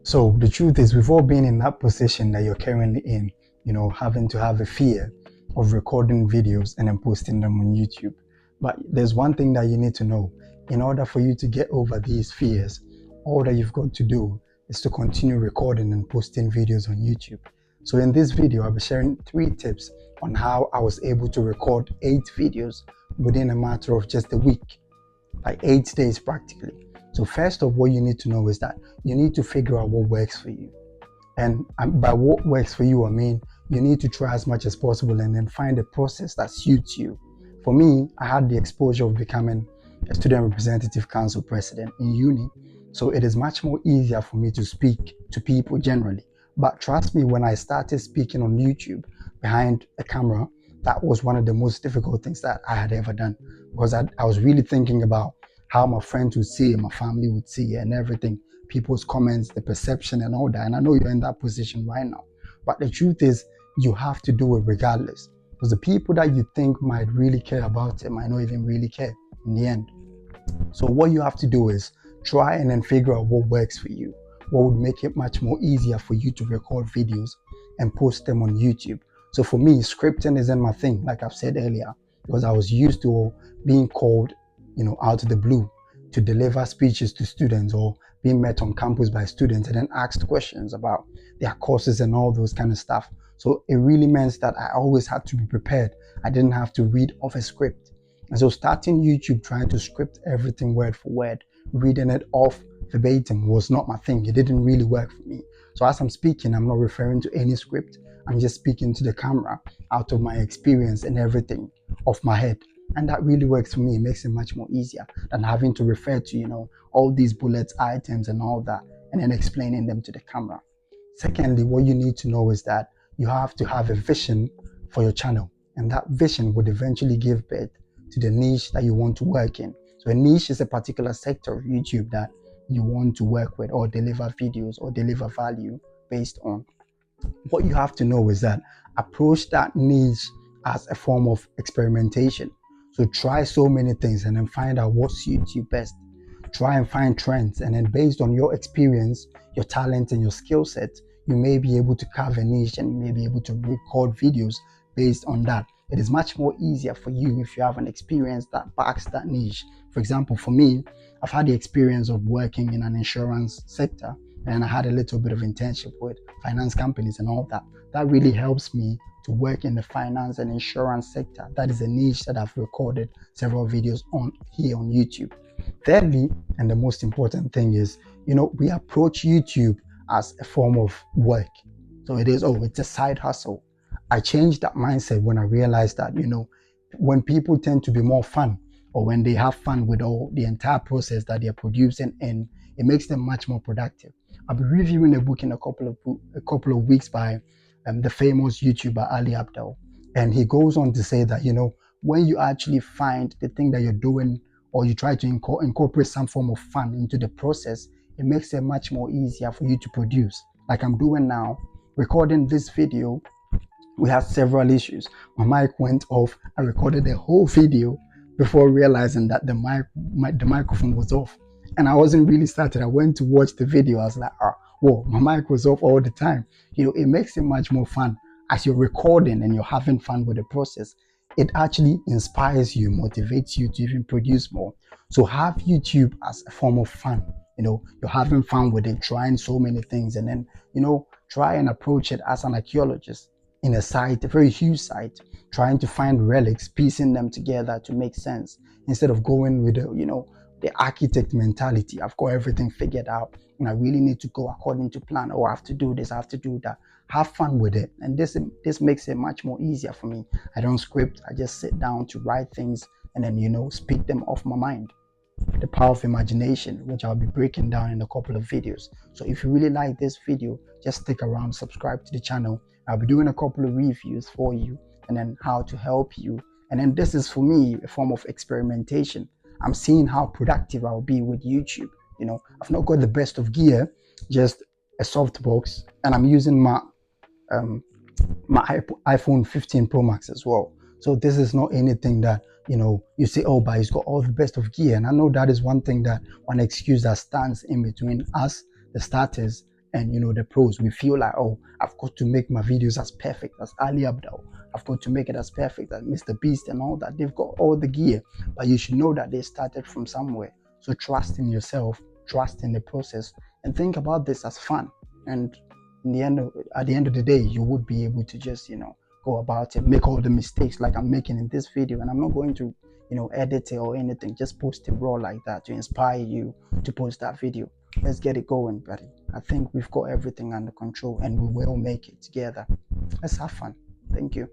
So the truth is, we've all been in that position that you're currently in, having to have a fear of recording videos and then posting them on YouTube. But there's one thing that you need to know. In order for you to get over these fears, all that you've got to do is to continue recording and posting videos on YouTube. So in this video, I'll be sharing 3 tips on how I was able to record 8 videos within a matter of just a week, like 8 days practically. So first of all, what you need to know is that you need to figure out what works for you. And by what works for you, I mean, you need to try as much as possible and then find a process that suits you. For me, I had the exposure of becoming a student representative council president in uni. So it is much more easier for me to speak to people generally. But trust me, when I started speaking on YouTube behind a camera, that was one of the most difficult things that I had ever done, because I was really thinking about how my friends would see it, my family would see it, and everything, people's comments, the perception and all that. And I know you're in that position right now. But the truth is, you have to do it regardless. Because the people that you think might really care about it might not even really care in the end. So what you have to do is try and then figure out what works for you. What would make it much more easier for you to record videos and post them on YouTube. So for me, scripting isn't my thing, like I've said earlier, because I was used to being called out of the blue to deliver speeches to students, or being met on campus by students and then asked questions about their courses and all those kind of stuff. So it really meant that I always had to be prepared. I didn't have to read off a script. And so starting YouTube, trying to script everything word for word, reading it off verbatim was not my thing. It didn't really work for me. So as I'm speaking, I'm not referring to any script. I'm just speaking to the camera out of my experience and everything off my head. And that really works for me. It makes it much more easier than having to refer to, all these bullets, items and all that, and then explaining them to the camera. Secondly, what you need to know is that you have to have a vision for your channel. And that vision would eventually give birth to the niche that you want to work in. So a niche is a particular sector of YouTube that you want to work with or deliver videos or deliver value based on. What you have to know is that approach that niche as a form of experimentation. So try so many things and then find out what suits you best. Try and find trends, and then based on your experience, your talent and your skill set, you may be able to carve a niche and you may be able to record videos based on that. It is much more easier for you if you have an experience that backs that niche. For example, for me, I've had the experience of working in an insurance sector, and I had a little bit of internship with finance companies and all that. That really helps me to work in the finance and insurance sector. That is a niche that I've recorded several videos on here on YouTube. Thirdly, and the most important thing is, we approach YouTube as a form of work. So it's a side hustle. I changed that mindset when I realized that, when people tend to be more fun, or when they have fun with all the entire process that they're producing, and it makes them much more productive. I'll be reviewing a book in a couple of weeks by the famous YouTuber Ali Abdaal, and he goes on to say that when you actually find the thing that you're doing, or you try to incorporate some form of fun into the process, it makes it much more easier for you to produce. Like I'm doing now, recording this video, we had several issues. My mic went off. I recorded the whole video before realizing that the microphone was off. And I wasn't really started. I went to watch the video. I was like, whoa, my mic was off all the time. It makes it much more fun as you're recording and you're having fun with the process. It actually inspires you, motivates you to even produce more. So have YouTube as a form of fun. You're having fun with it, trying so many things, and then, try and approach it as an archaeologist in a site, a very huge site, trying to find relics, piecing them together to make sense, instead of going with the architect mentality. I've got everything figured out and I really need to go according to plan. I have to do this, I have to do that. Have fun with it. And this makes it much more easier for me. I don't script, I just sit down to write things and then, speak them off my mind. The power of imagination, which I'll be breaking down in a couple of videos. So if you really like this video, just stick around, subscribe to the channel. I'll be doing a couple of reviews for you and then how to help you. And then this is for me a form of experimentation. I'm seeing how productive I'll be with YouTube. I've not got the best of gear, just a softbox, and I'm using my iPhone 15 Pro Max as well. So this is not anything that you say, oh, but it's got all the best of gear. And I know that is one excuse that stands in between us, the starters, and the pros. We feel like, oh, I've got to make my videos as perfect as Ali Abdul. I've got to make it as perfect as Mr. Beast and all that. They've got all the gear, but you should know that they started from somewhere. So trust in yourself, trust in the process, and think about this as fun. And at the end of the day, you would be able to just go about it, make all the mistakes like I'm making in this video, and I'm not going to edit it or anything. Just post it raw like that to inspire you to post that video. Let's get it going, buddy. I think we've got everything under control and we will make it together. Let's have fun. Thank you.